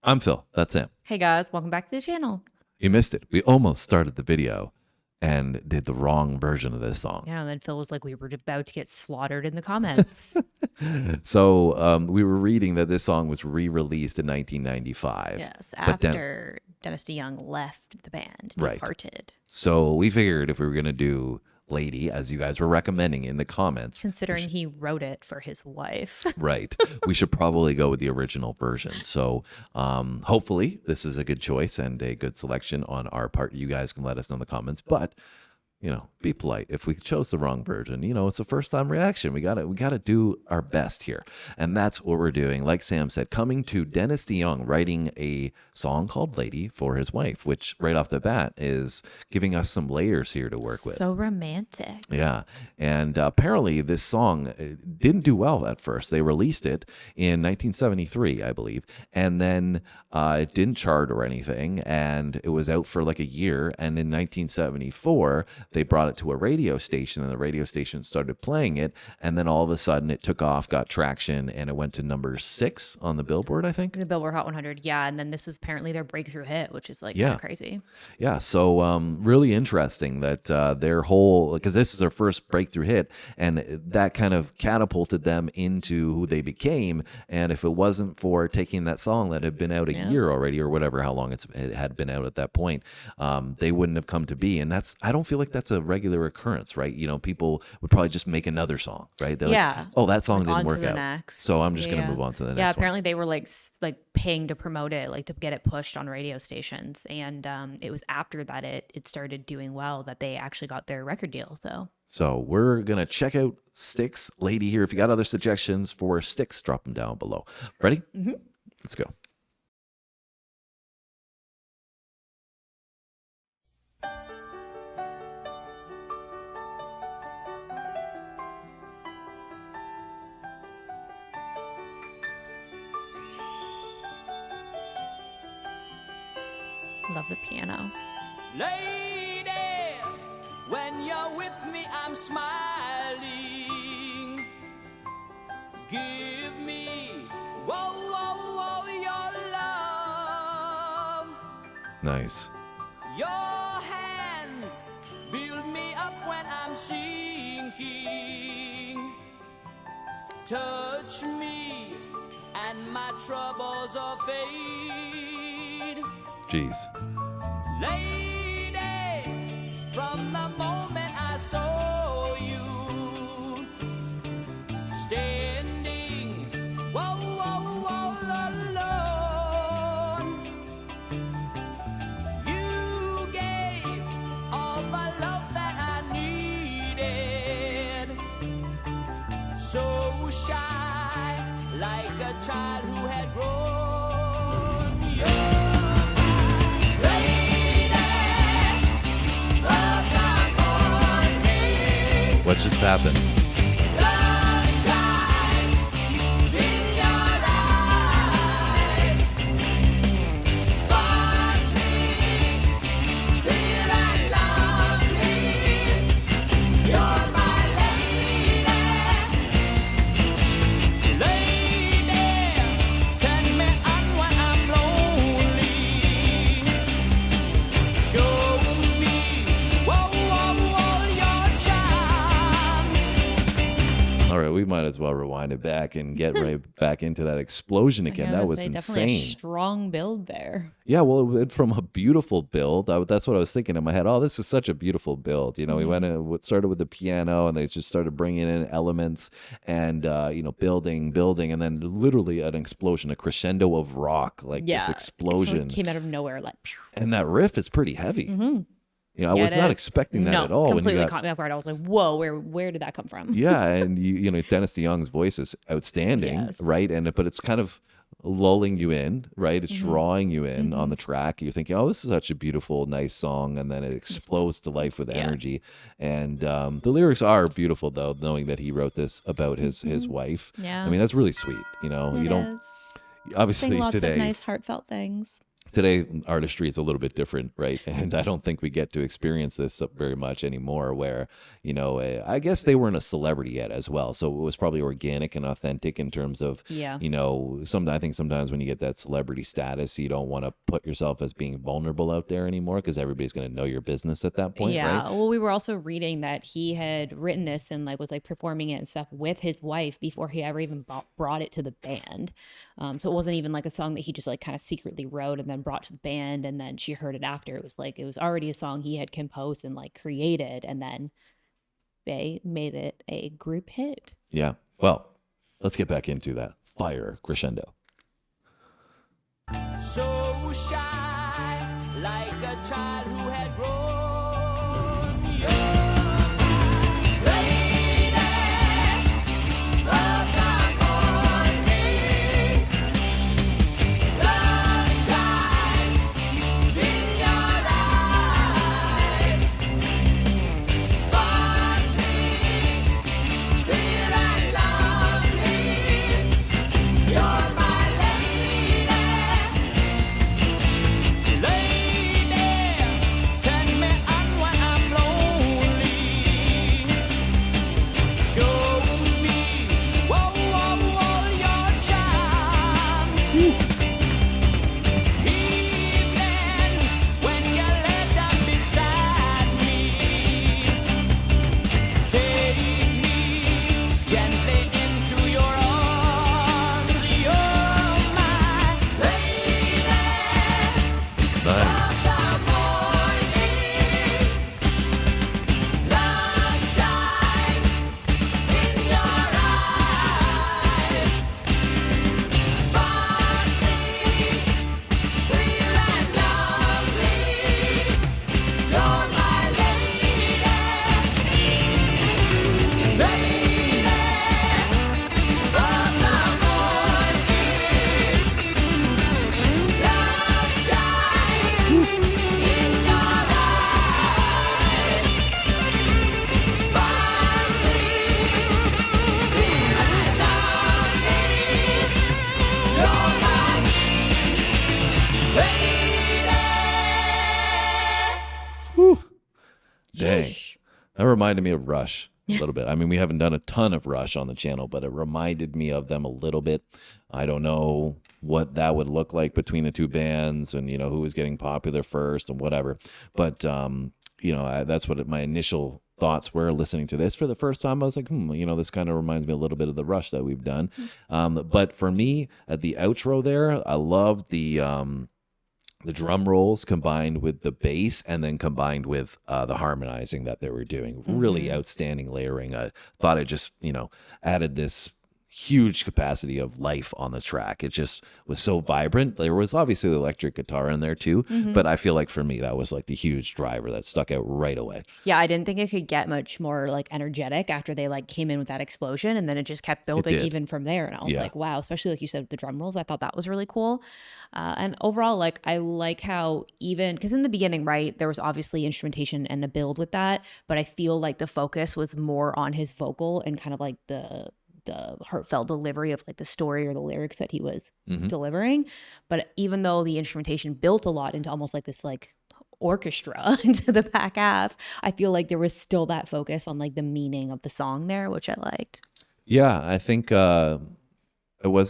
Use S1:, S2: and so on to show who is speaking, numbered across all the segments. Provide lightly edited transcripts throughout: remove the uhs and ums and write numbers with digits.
S1: I'm Phil. That's Sam.
S2: Hey guys, welcome back to the channel.
S1: You missed it. We almost started the video and did the wrong version of this song.
S2: Yeah, and then Phil was like, we were about to get slaughtered in the comments.
S1: So we were reading that this song was re-released in 1995.
S2: Yes, after Dennis DeYoung left the band, departed.
S1: So we figured if we were going to do Lady, as you guys were recommending in the comments.
S2: Considering he wrote it for his wife.
S1: Right. We should probably go with the original version. So hopefully this is a good choice and a good selection on our part. You guys can let us know in the comments. But, you know, be polite. If we chose the wrong version, you know, it's a first-time reaction. We gotta do our best here. And that's what we're doing. Like Sam said, coming to Dennis DeYoung writing a song called Lady for his wife, which right off the bat is giving us some layers here to work with.
S2: So romantic.
S1: Yeah. And apparently this song didn't do well at first. They released it in 1973, I believe. And then it didn't chart or anything. And it was out for like a year. And in 1974, they brought it to a radio station, and the radio station started playing it. And then all of a sudden it took off, got traction, and it went to number 6 on the Billboard, I think.
S2: The Billboard Hot 100, yeah. And then this is apparently their breakthrough hit, which is like kind of crazy.
S1: Yeah, so really interesting that their whole, because this is their first breakthrough hit, and that kind of catapulted them into who they became. And if it wasn't for taking that song that had been out a year already, or whatever, how long it had been out at that point, they wouldn't have come to be. And I don't feel like that's a regular occurrence, right? You know, people would probably just make another song, right? They're like, oh, that song didn't work out. Next. So I'm just going to move on to the next one.
S2: Yeah, apparently they were like paying to promote it, like to get it pushed on radio stations. And it was after that it started doing well that they actually got their record deal. So
S1: we're going to check out Styx, Lady here. If you got other suggestions for Styx, drop them down below. Ready? Mm-hmm. Let's go.
S2: Love the piano.
S3: Lady, when you're with me, I'm smiling. Give me, whoa, whoa, whoa, your love.
S1: Nice.
S3: Your hands build me up when I'm sinking. Touch me, and my troubles are fade.
S1: Jeez.
S3: Lady, from the moment I saw you standing, whoa, whoa, whoa, alone, you gave all the love that I needed. So shy, like a child who had grown.
S1: What just happened? All right, we might as well rewind it back and get right back into that explosion again. That was insane.
S2: Definitely a strong build there.
S1: Yeah, well, it went from a beautiful build. That's what I was thinking in my head. Oh, this is such a beautiful build. You know, we went in, started with the piano, and they just started bringing in elements and, you know, building, and then literally an explosion, a crescendo of rock, like this explosion.
S2: It came out of nowhere. Like,
S1: and that riff is pretty heavy. You know, I was not expecting that at all.
S2: Completely caught me off guard. I was like, "Whoa, where did that come from?"
S1: Yeah, and you know, Dennis DeYoung's voice is outstanding, right? But it's kind of lulling you in, right? It's drawing you in on the track. You're thinking, "Oh, this is such a beautiful, nice song," and then it explodes to life with energy. And the lyrics are beautiful, though, knowing that he wrote this about his wife.
S2: Yeah,
S1: I mean, that's really sweet. You know, you don't obviously
S2: lots
S1: today
S2: of nice heartfelt things.
S1: today artistry is a little bit different, right? And I don't think we get to experience this very much anymore, where, you know, I guess they weren't a celebrity yet as well, so it was probably organic and authentic in terms of,
S2: Yeah.
S1: you know, I think sometimes when you get that celebrity status, you don't want to put yourself as being vulnerable out there anymore, because everybody's going to know your business at that point,
S2: Yeah.
S1: right?
S2: Well, we were also reading that he had written this and like was like performing it and stuff with his wife before he ever even brought it to the band. So it wasn't even like a song that he just like kind of secretly wrote and then brought to the band and then she heard it after. It was like it was already a song he had composed and like created, and then they made it a group hit.
S1: Yeah. Well, let's get back into that fire crescendo.
S3: So shy, like a child who had grown young. Lady, look upon me. Love shines in your eyes, sparkling, clear and lovely. You're my lady. Lady, turn me on when I'm lonely. Show me, whoa, whoa, whoa, your charms. Evenings when you lay down beside me. Take me gently into your arms. You're my lady.
S1: Nice. Dang. That reminded me of Rush a little bit. I mean, we haven't done a ton of Rush on the channel, but it reminded me of them a little bit. I don't know what that would look like between the two bands and, you know, who was getting popular first and whatever. But, you know, that's what my initial thoughts were listening to this for the first time. I was like, you know, this kind of reminds me a little bit of the Rush that we've done. But for me, at the outro there, I loved the drum rolls combined with the bass and then combined with the harmonizing that they were doing. Really outstanding layering. I thought it just, you know, added this huge capacity of life on the track. It just was so vibrant. There was obviously the electric guitar in there too, but I feel like for me, that was like the huge driver that stuck out right away.
S2: Yeah, I didn't think it could get much more like energetic after they like came in with that explosion, and then it just kept building
S1: did.
S2: even from there. And I was
S1: Yeah.
S2: like, wow, especially like you said with the drum rolls, I thought that was really cool. And overall, like I like how even because in the beginning, right, there was obviously instrumentation and a build with that, but I feel like the focus was more on his vocal and kind of like the heartfelt delivery of like the story or the lyrics that he was delivering. But even though the instrumentation built a lot into almost like this like orchestra into the back half, I feel like there was still that focus on like the meaning of the song there, which I liked.
S1: Yeah, I think it was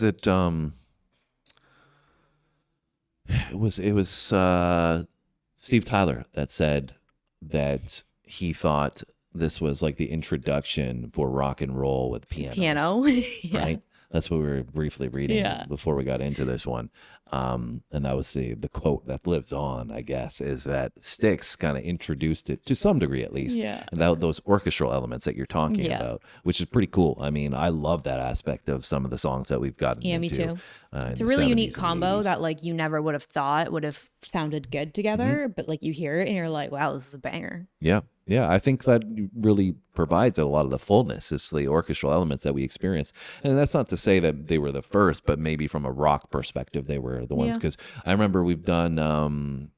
S1: Steve Tyler that said that he thought this was like the introduction for rock and roll with piano.
S2: Yeah.
S1: Right? That's what we were briefly reading
S2: Yeah.
S1: before we got into this one. And that was the quote that lives on, I guess, is that Styx kind of introduced it to some degree at least.
S2: Yeah.
S1: And those orchestral elements that you're talking
S2: Yeah.
S1: about, which is pretty cool. I mean, I love that aspect of some of the songs that we've gotten
S2: Yeah,
S1: into.
S2: me too.
S1: In
S2: It's a
S1: the
S2: really
S1: 70s
S2: unique
S1: and
S2: combo
S1: 80s.
S2: that like you never would have thought would have sounded good together, but like you hear it and you're like, wow, this is a banger.
S1: Yeah. Yeah, I think that really provides a lot of the fullness. It's the orchestral elements that we experience. And that's not to say that they were the first, but maybe from a rock perspective, they were the ones.
S2: Yeah.
S1: Because I remember we've done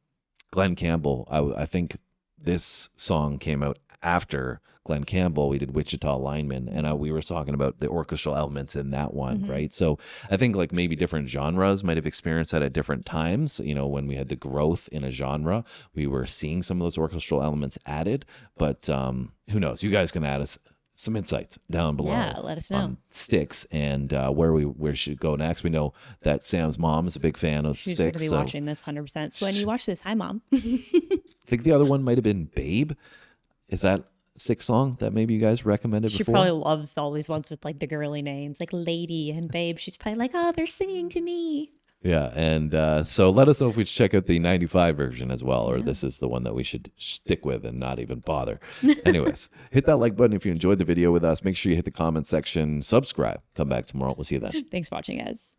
S1: Glenn Campbell. I think this song came out after Glenn Campbell, we did Wichita Lineman, and we were talking about the orchestral elements in that one, right? So I think like maybe different genres might have experienced that at different times. You know, when we had the growth in a genre, we were seeing some of those orchestral elements added, but who knows? You guys can add us some insights down below.
S2: Yeah, let us know.
S1: On Styx and where we should go next. We know that Sam's mom is a big fan of
S2: She's going to
S1: Styx.
S2: be watching this 100%. So when you watch this, hi, Mom.
S1: I think the other one might have been Babe. Is that Styx song that maybe you guys recommended
S2: She
S1: before?
S2: probably loves all these ones with like the girly names, like Lady and Babe. She's probably like, oh, they're singing to me.
S1: Yeah, and so let us know if we should check out the 95 version as well, or this is the one that we should stick with and not even bother. Anyways, hit that like button if you enjoyed the video with us. Make sure you hit the comment section, subscribe. Come back tomorrow. We'll see you then.
S2: Thanks for watching, guys.